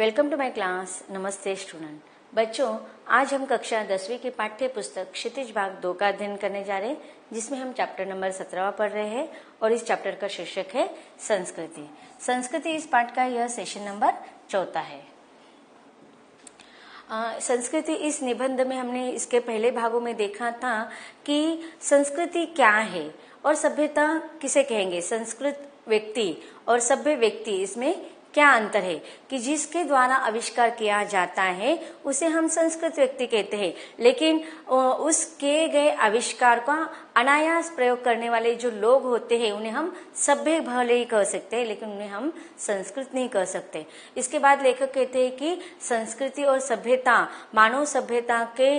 Welcome to my class. नमस्ते student. बच्चों, आज हम कक्षा 10वीं की पाठ्य पुस्तक क्षितिज भाग 2 का अध्ययन करने जा रहे हैं, जिसमें हम चैप्टर नंबर 17 पढ़ रहे हैं और इस चैप्टर का शीर्षक है संस्कृति। संस्कृति इस पाठ का यह सेशन नंबर 4 है। संस्कृति इस निबंध में हमने इसके पहले भागों में देखा था कि संस्कृति क्या है और सभ्यता किसे कहेंगे। संस्कृत व्यक्ति और सभ्य व्यक्ति, इसमें क्या अंतर है कि जिसके द्वारा आविष्कार किया जाता है उसे हम संस्कृत व्यक्ति कहते हैं, लेकिन उस किए गए आविष्कार का अनायास प्रयोग करने वाले जो लोग होते हैं उन्हें हम सभ्य भले ही कह सकते हैं, लेकिन उन्हें हम संस्कृत नहीं कह सकते। इसके बाद लेखक कहते हैं कि संस्कृति और सभ्यता मानव सभ्यता के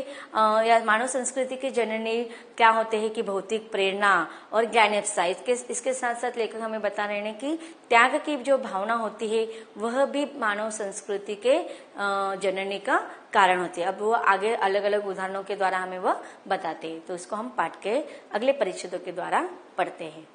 या मानव संस्कृति के जननी क्या होते हैं कि भौतिक प्रेरणा और ज्ञानेच्छा। इसके साथ साथ लेखक हमें बता रहे हैं कि त्याग की जो भावना होती है वह भी मानव संस्कृति के जननी का कारण होती है। अब वो आगे अलग अलग उदाहरणों के द्वारा हमें वह बताते हैं, तो उसको हम पाठ के अगले परिच्छेदों के द्वारा पढ़ते हैं।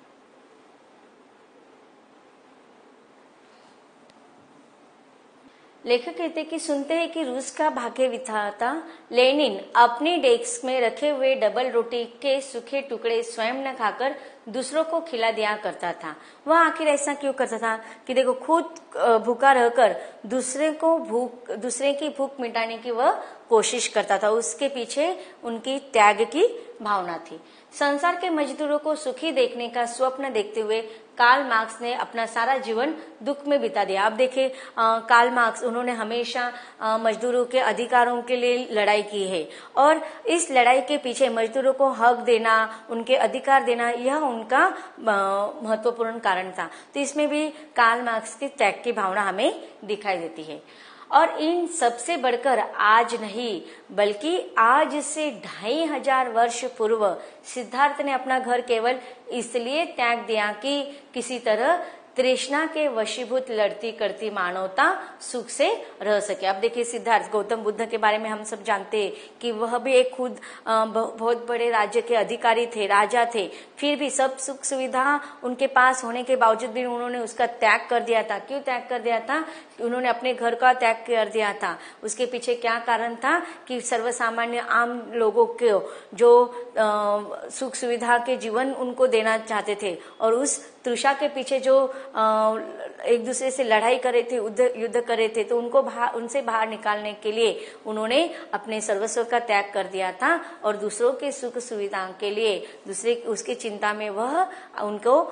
लेखक कहते कि सुनते हैं कि रूस का भाग्य विधाता लेनिन अपनी डेस्क में रखे हुए डबल रोटी के सूखे टुकड़े स्वयं न खाकर दूसरों को खिला दिया करता था। वह आखिर ऐसा क्यों करता था कि देखो, खुद भूखा रहकर दूसरे की भूख मिटाने की वह कोशिश करता था। उसके पीछे उनकी त्याग की भावना थी। संसार के मजदूरों को सुखी देखने का स्वप्न देखते हुए कार्ल मार्क्स ने अपना सारा जीवन दुख में बिता दिया। अब देखिए, कार्ल मार्क्स, उन्होंने हमेशा मजदूरों के अधिकारों के लिए लड़ाई की है और इस लड़ाई के पीछे मजदूरों को हक देना, उनके अधिकार देना, यह उनका महत्वपूर्ण कारण था। तो इसमें भी कार्ल मार्क्स की त्याग की भावना हमें दिखाई देती है। और इन सबसे बढ़कर आज नहीं बल्कि आज से 2500 वर्ष पूर्व सिद्धार्थ ने अपना घर केवल इसलिए त्याग दिया कि किसी तरह तृष्णा के वशीभूत लड़ती करती मानवता सुख से रह सके। अब देखिए, सिद्धार्थ गौतम बुद्ध के बारे में हम सब जानते हैं कि वह भी एक खुद बहुत बड़े राज्य के अधिकारी थे, राजा थे, फिर भी सब सुख सुविधा उनके पास होने के बावजूद भी उन्होंने उसका त्याग कर दिया था। क्यों त्याग कर दिया था? उन्होंने अपने घर का त्याग कर दिया था। उसके पीछे क्या कारण था कि सर्वसामान्य आम लोगों को जो सुख सुविधा के जीवन उनको देना चाहते थे और उस तृषा के पीछे जो एक दूसरे से लड़ाई कर रहे थे, युद्ध कर रहे थे, तो उनसे बाहर निकालने के लिए उन्होंने अपने सर्वस्व का त्याग कर दिया था और दूसरों के सुख सुविधा के लिए उसकी चिंता में वह उनको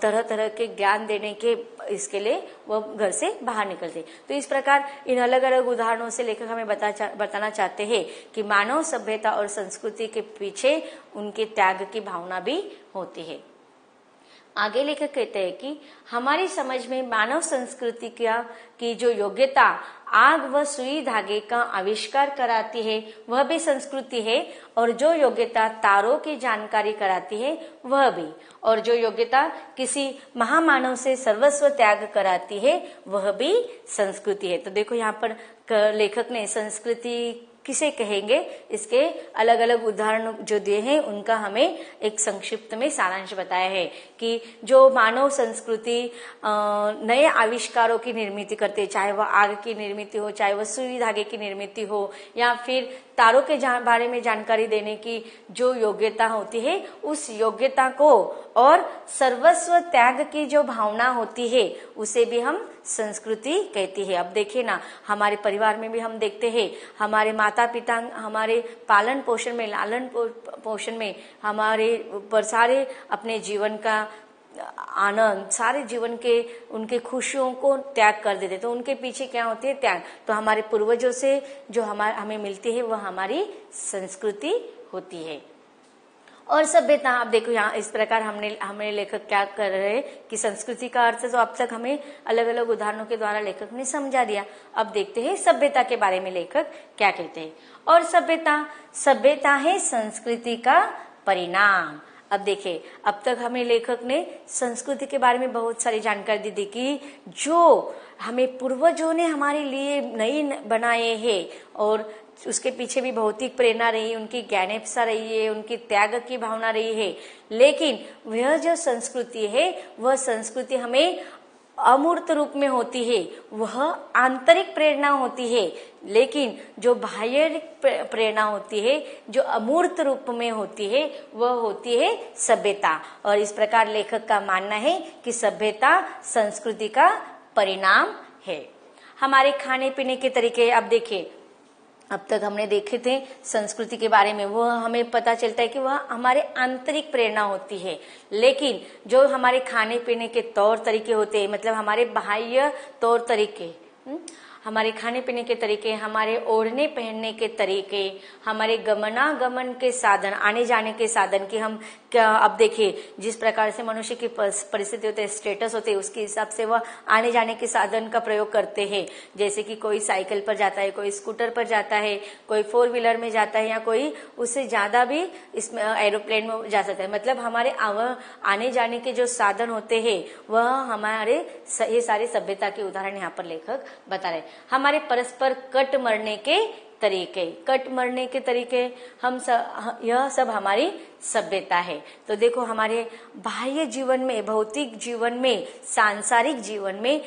तरह तरह के ज्ञान देने के इसके लिए वह घर से बाहर निकलते। तो इस प्रकार इन अलग अलग उदाहरणों से लेखक हमें बताना चाहते हैं कि मानव सभ्यता और संस्कृति के पीछे उनके त्याग की भावना भी होती है। आगे लेखक कहते हैं कि हमारी समझ में मानव संस्कृति की जो योग्यता आग व सुई धागे का आविष्कार कराती है वह भी संस्कृति है, और जो योग्यता तारों की जानकारी कराती है वह भी, और जो योग्यता किसी महामानव से सर्वस्व त्याग कराती है वह भी संस्कृति है। तो देखो, यहाँ पर लेखक ने संस्कृति किसे कहेंगे इसके अलग अलग उदाहरण जो दिए हैं उनका हमें एक संक्षिप्त में सारांश बताया है कि जो मानव संस्कृति नए आविष्कारों की निर्मित करते, चाहे वह आग की निर्मित हो, चाहे वह सुई धागे की निर्मित हो, या फिर तारों के बारे में जानकारी देने की जो योग्यता होती है, उस योग्यता को और सर्वस्व त्याग की जो भावना होती है उसे भी हम संस्कृति कहती है। अब देखिए ना, हमारे परिवार में भी हम देखते हैं, हमारे माता पिता हमारे पालन पोषण में, लालन पोषण में हमारे ऊपर सारे अपने जीवन का आनंद, सारे जीवन के उनके खुशियों को त्याग कर देते। तो उनके पीछे क्या होती है? त्याग। तो हमारे पूर्वजों से जो हमें मिलती है वह हमारी संस्कृति होती है। और सभ्यता, अब देखो यहाँ इस प्रकार हमने लेखक क्या कर रहे हैं कि संस्कृति का अर्थ तो अब तक हमें अलग अलग उदाहरणों के द्वारा लेखक ने समझा दिया। अब देखते हैं सभ्यता के बारे में लेखक क्या कहते हैं। और सभ्यता है संस्कृति का परिणाम। अब देखिए, अब तक हमें लेखक ने संस्कृति के बारे में बहुत सारी जानकारी दी कि जो हमें पूर्वजों ने हमारे लिए नई बनाए हैं और उसके पीछे भी भौतिक प्रेरणा रही, उनकी ज्ञानेच्छा रही है, उनकी त्याग की भावना रही है, लेकिन वह जो संस्कृति है वह संस्कृति हमें अमूर्त रूप में होती है वह आंतरिक प्रेरणा होती है, लेकिन जो बाह्य प्रेरणा होती है, जो अमूर्त रूप में होती है, वह होती है सभ्यता। और इस प्रकार लेखक का मानना है कि सभ्यता संस्कृति का परिणाम है। हमारे खाने पीने के तरीके, अब देखिए, अब तक हमने देखे थे संस्कृति के बारे में, वह हमें पता चलता है कि वह हमारे आंतरिक प्रेरणा होती है, लेकिन जो हमारे खाने पीने के तौर तरीके होते हैं, मतलब हमारे बाह्य तौर तरीके, हमारे खाने पीने के तरीके, हमारे ओढ़ने पहनने के तरीके, हमारे गमनागमन के साधन, आने जाने के साधन की हम क्या, अब देखिए जिस प्रकार से मनुष्य की परिस्थिति होते हैं, स्टेटस होते हैं, उसके हिसाब से वह आने जाने के साधन का प्रयोग करते हैं। जैसे कि कोई साइकिल पर जाता है, कोई स्कूटर पर जाता है, कोई 4 व्हीलर में जाता है, या कोई उससे ज्यादा भी इसमें एरोप्लेन में जा सकता है। मतलब हमारे आने जाने के जो साधन होते हैं वह हमारे ये सारे सभ्यता के उदाहरण यहाँ पर लेखक बता रहे। हमारे परस्पर कट मरने के तरीके, कट मरने के तरीके, यह सब हमारी सभ्यता है। तो देखो हमारे बाह्य जीवन में, भौतिक जीवन में, सांसारिक जीवन में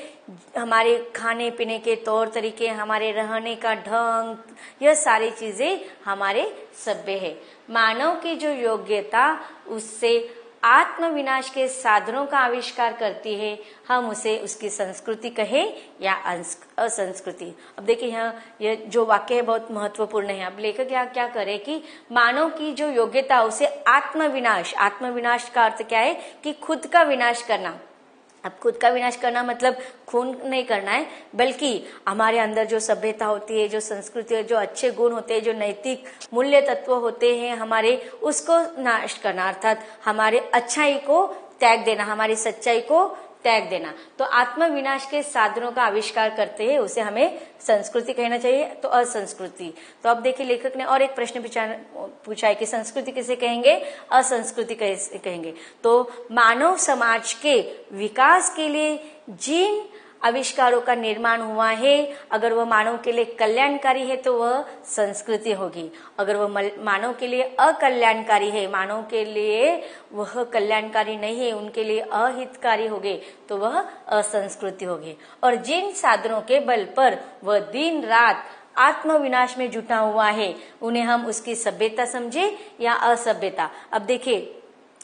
हमारे खाने पीने के तौर तरीके, हमारे रहने का ढंग, यह सारी चीजें हमारे सभ्य है। मानव की जो योग्यता उससे आत्मविनाश के साधनों का आविष्कार करती है, हम उसे उसकी संस्कृति कहे या असंस्कृति। अब देखिए यहाँ यह जो वाक्य है बहुत महत्वपूर्ण है। अब लेखक यहाँ क्या करे कि मानव की जो योग्यता उसे आत्मविनाश, आत्मविनाश का अर्थ क्या है कि खुद का विनाश करना। अब खुद का विनाश करना मतलब खून नहीं करना है, बल्कि हमारे अंदर जो सभ्यता होती है, जो संस्कृति है, जो अच्छे गुण होते हैं, जो नैतिक मूल्य तत्व होते हैं हमारे, उसको नाश करना, अर्थात हमारे अच्छाई को त्याग देना, हमारी सच्चाई को त्याग देना। तो आत्मविनाश के साधनों का आविष्कार करते हैं, उसे हमें संस्कृति कहना चाहिए, तो असंस्कृति। तो अब देखिए लेखक ने और एक प्रश्न पूछा है कि संस्कृति किसे कहेंगे, असंस्कृति कैसे कहेंगे। तो मानव समाज के विकास के लिए जिन आविष्कारों का निर्माण हुआ है, अगर वह मानव के लिए कल्याणकारी है तो वह संस्कृति होगी। अगर वह मानव के लिए अकल्याणकारी है, मानव के लिए वह कल्याणकारी नहीं है, उनके लिए अहितकारी होगी, तो वह असंस्कृति होगी। और जिन साधनों के बल पर वह दिन रात आत्मविनाश में जुटा हुआ है, उन्हें हम उसकी सभ्यता समझे या असभ्यता। अब देखिए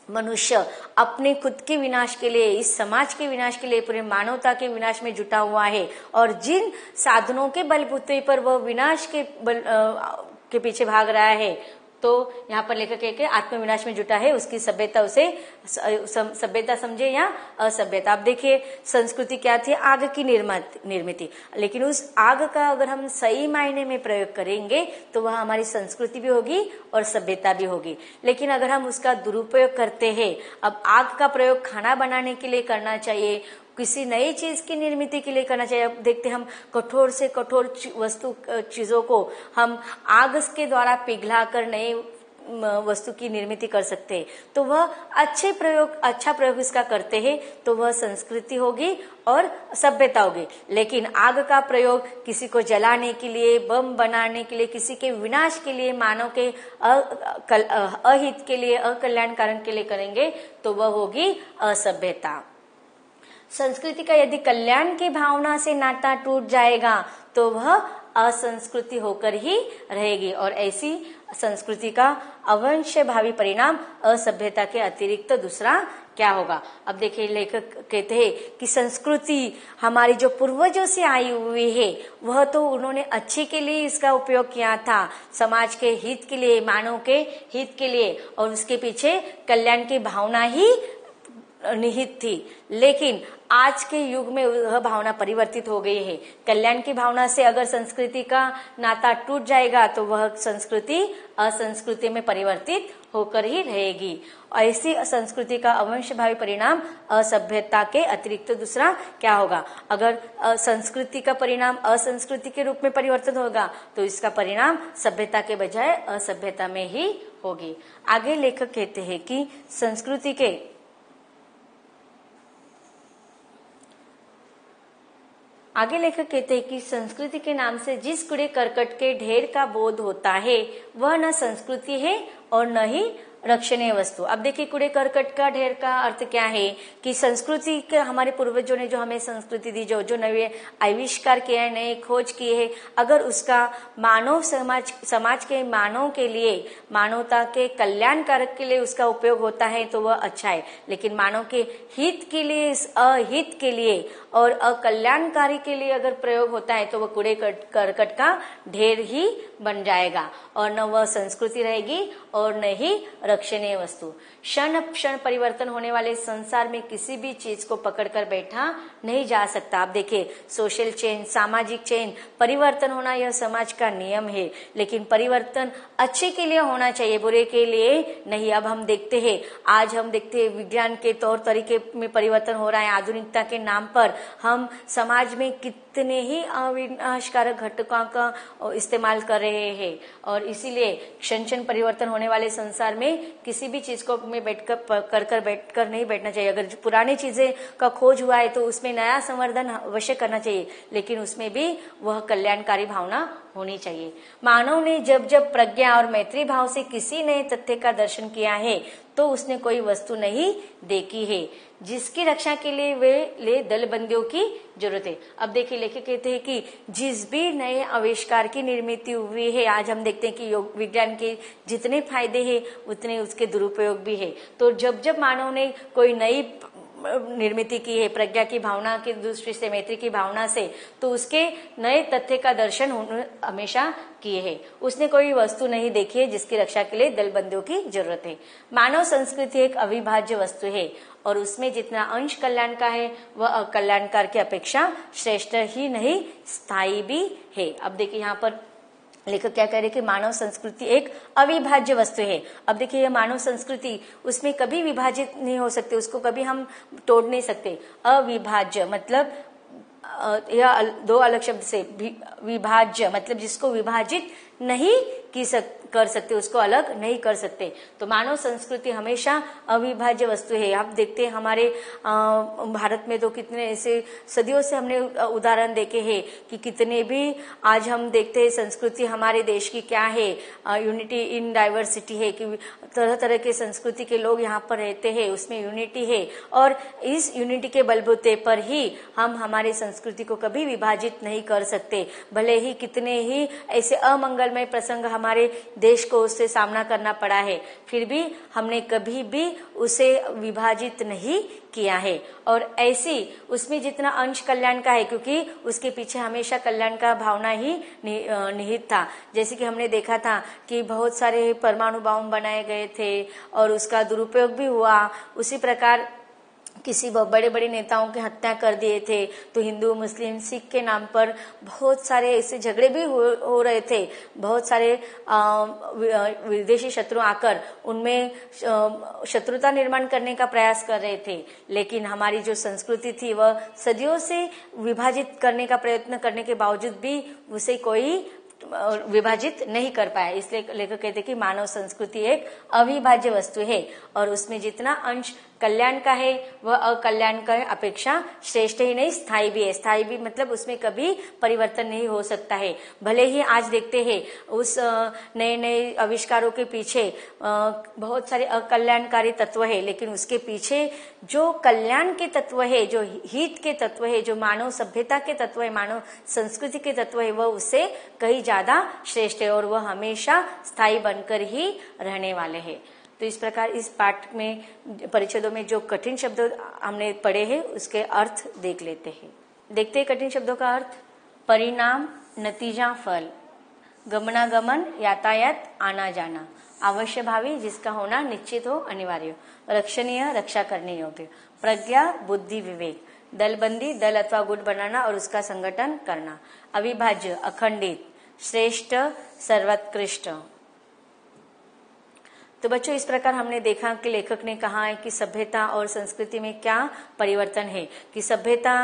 मनुष्य अपने खुद के विनाश के लिए, इस समाज के विनाश के लिए, पूरे मानवता के विनाश में जुटा हुआ है, और जिन साधनों के बलबूते पर वह विनाश के पीछे भाग रहा है, तो यहाँ पर लेखक कह के आत्मविनाश में जुटा है, उसकी सभ्यता उसे सभ्यता समझे या असभ्यता। अब देखिए संस्कृति क्या थी, आग की निर्मित, लेकिन उस आग का अगर हम सही मायने में प्रयोग करेंगे तो वह हमारी संस्कृति भी होगी और सभ्यता भी होगी। लेकिन अगर हम उसका दुरुपयोग करते हैं, अब आग का प्रयोग खाना बनाने के लिए करना चाहिए, किसी नई चीज की निर्मित के लिए करना चाहिए। अब देखते हम कठोर से कठोर चीजों को हम आग के द्वारा पिघला कर नई वस्तु की निर्मित कर सकते हैं, तो वह अच्छा प्रयोग इसका करते हैं, तो वह संस्कृति होगी और सभ्यता होगी। लेकिन आग का प्रयोग किसी को जलाने के लिए, बम बनाने के लिए, किसी के विनाश के लिए, मानव के अहित के लिए, अकल्याणकारी के लिए करेंगे, तो वह होगी असभ्यता। संस्कृति का यदि कल्याण की भावना से नाता टूट जाएगा तो वह असंस्कृति होकर ही रहेगी, और ऐसी संस्कृति का अवश्य भावी परिणाम असभ्यता के अतिरिक्त दूसरा क्या होगा। अब देखिए लेखक कहते हैं कि संस्कृति हमारी जो पूर्वजों से आई हुई है, वह तो उन्होंने अच्छे के लिए इसका उपयोग किया था, समाज के हित के लिए, मानव के हित के लिए, और उसके पीछे कल्याण की भावना ही निहित थी। लेकिन आज के युग में वह भावना परिवर्तित हो गई है। कल्याण की भावना से अगर संस्कृति का नाता टूट जाएगा तो वह संस्कृति असंस्कृति में परिवर्तित होकर ही रहेगी। ऐसी संस्कृति का अवश्यभावी परिणाम असभ्यता के अतिरिक्त दूसरा क्या होगा। अगर संस्कृति का परिणाम असंस्कृति के रूप में परिवर्तन होगा तो इसका परिणाम सभ्यता के बजाय असभ्यता में ही होगी। आगे लेखक कहते हैं कि संस्कृति के नाम से जिस कूड़े करकट के ढेर का बोध होता है वह न संस्कृति है और न ही रक्षणीय वस्तु। अब देखिए कूड़े करकट का ढेर का अर्थ क्या है कि संस्कृति के हमारे पूर्वजों ने जो हमें संस्कृति दी, जो नए आविष्कार किए हैं, नए खोज किए हैं, अगर उसका मानव समाज के मानव के लिए, मानवता के कल्याणकारक के लिए उसका उपयोग होता है तो वह अच्छा है। लेकिन मानव के हित के लिए, अहित के लिए और अकल्याणकारी के लिए अगर प्रयोग होता है तो वह कूड़े करकट का ढेर ही बन जाएगा और न वह संस्कृति रहेगी और न ही रक्षणीय वस्तु। क्षण परिवर्तन होने वाले संसार में किसी भी चीज को पकड़कर बैठा नहीं जा सकता। आप देखिए सोशल चेंज, सामाजिक चेंज, परिवर्तन होना यह समाज का नियम है, लेकिन परिवर्तन अच्छे के लिए होना चाहिए, बुरे के लिए नहीं। अब हम देखते हैं, आज हम देखते हैं विज्ञान के तौर तरीके में परिवर्तन हो रहा है, आधुनिकता के नाम पर हम समाज में कितने ही अविनाशकारक घटकों का इस्तेमाल कर रहे हैं और इसीलिए क्षण परिवर्तन होने वाले संसार में किसी भी चीज को में बैठकर नहीं बैठना चाहिए। अगर पुरानी चीजें का खोज हुआ है तो उसमें नया संवर्धन अवश्य करना चाहिए, लेकिन उसमें भी वह कल्याणकारी भावना होनी चाहिए। मानव ने जब जब प्रज्ञा और मैत्री भाव से किसी नए तथ्य का दर्शन किया है तो उसने कोई वस्तु नहीं देखी है जिसकी रक्षा के लिए वे दलबंदियों की जरूरत है। अब देखिए लेखक कहते हैं कि जिस भी नए आविष्कार की निर्मित हुई है, आज हम देखते हैं कि योग विज्ञान के जितने फायदे हैं उतने उसके दुरुपयोग भी है। तो जब जब मानव ने कोई नई निर्मित की है प्रज्ञा की भावना की दृष्टि से, मैत्री की भावना से, तो उसके नए तथ्य का दर्शन हमेशा किए है। उसने कोई वस्तु नहीं देखी है जिसकी रक्षा के लिए दलबंदियों की जरूरत है। मानव संस्कृति एक अविभाज्य वस्तु है और उसमें जितना अंश कल्याण का है वह अकल्याणकार की अपेक्षा श्रेष्ठ ही नहीं स्थायी भी है। अब देखिए यहाँ पर लेखक क्या कह रहे कि मानव संस्कृति एक अविभाज्य वस्तु है। अब देखिए यह मानव संस्कृति उसमें कभी विभाजित नहीं हो सकते, उसको कभी हम तोड़ नहीं सकते। अविभाज्य मतलब यह दो अलग शब्द से, विभाज्य मतलब जिसको विभाजित नहीं कर सकते, उसको अलग नहीं कर सकते। तो मानव संस्कृति हमेशा अविभाज्य वस्तु है। आप देखते हैं हमारे भारत में तो कितने ऐसे सदियों से हमने उदाहरण देखे हैं कि कितने भी आज हम देखते हैं संस्कृति हमारे देश की क्या है, यूनिटी इन डाइवर्सिटी है कि तरह तरह के संस्कृति के लोग यहाँ पर रहते हैं, उसमें यूनिटी है और इस यूनिटी के बलबूते पर ही हम हमारे संस्कृति को कभी विभाजित नहीं कर सकते। भले ही कितने ही ऐसे अमंगलमय प्रसंग हमारे देश को उससे सामना करना पड़ा है, फिर भी हमने कभी भी उसे विभाजित नहीं किया है। और ऐसी उसमें जितना अंश कल्याण का है, क्योंकि उसके पीछे हमेशा कल्याण का भावना ही निहित था। जैसे कि हमने देखा था कि बहुत सारे परमाणु बम बनाए गए थे और उसका दुरुपयोग भी हुआ। उसी प्रकार किसी बड़े बड़े नेताओं की हत्या कर दिए थे, तो हिंदू मुस्लिम सिख के नाम पर बहुत सारे ऐसे झगड़े भी हो रहे थे। बहुत सारे विदेशी शत्रु आकर उनमें शत्रुता निर्माण करने का प्रयास कर रहे थे, लेकिन हमारी जो संस्कृति थी वह सदियों से विभाजित करने का प्रयत्न करने के बावजूद भी उसे कोई विभाजित नहीं कर पाया। इसलिए लेखक कहते कि मानव संस्कृति एक अविभाज्य वस्तु है और उसमें जितना अंश कल्याण का है वह अकल्याण का अपेक्षा श्रेष्ठ ही नहीं स्थायी भी है। स्थायी भी मतलब उसमें कभी परिवर्तन नहीं हो सकता है। भले ही आज देखते हैं उस नए नए आविष्कारों के पीछे बहुत सारे अकल्याणकारी तत्व है, लेकिन उसके पीछे जो कल्याण के तत्व है, जो हित के तत्व है, जो मानव सभ्यता के तत्व है, मानव संस्कृति के तत्व है, वह उससे कहीं ज्यादा श्रेष्ठ है और वह हमेशा स्थायी बनकर ही रहने वाले हैं। तो इस प्रकार इस पाठ में परिच्छेदों में जो कठिन शब्द हमने पढ़े हैं उसके अर्थ देख लेते हैं। देखते हैं कठिन शब्दों का अर्थ। परिणाम, नतीजा, फल, गमनागमन, यातायात, आना जाना, अवश्य भावी जिसका होना निश्चित हो, अनिवार्य, रक्षणीय रक्षा करने योग्य, प्रज्ञा, बुद्धि, विवेक, दलबंदी दल अथवा गुट बनाना और उसका संगठन करना, अविभाज्य, अखंडित, श्रेष्ठ, सर्वोत्कृष्ट। तो बच्चों इस प्रकार हमने देखा कि लेखक ने कहा है कि सभ्यता और संस्कृति में क्या परिवर्तन है, कि सभ्यता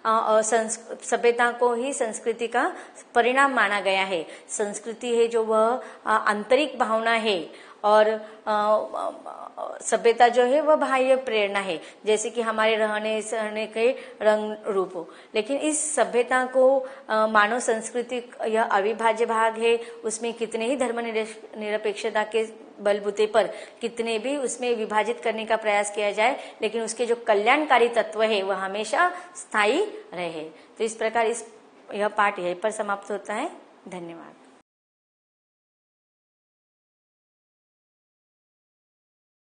और सभ्यता को ही संस्कृति का परिणाम माना गया है। संस्कृति है जो वह आंतरिक भावना है और सभ्यता जो है वह बाह्य प्रेरणा है, जैसे कि हमारे रहने सहने के रंग रूप हो। लेकिन इस सभ्यता को मानव संस्कृति यह अविभाज्य भाग है, उसमें कितने ही धर्म निरपेक्षता के बलबूते पर कितने भी उसमें विभाजित करने का प्रयास किया जाए, लेकिन उसके जो कल्याणकारी तत्व है वह हमेशा स्थायी रहे। तो इस प्रकार यह पाठ यहीं पर समाप्त होता है। धन्यवाद।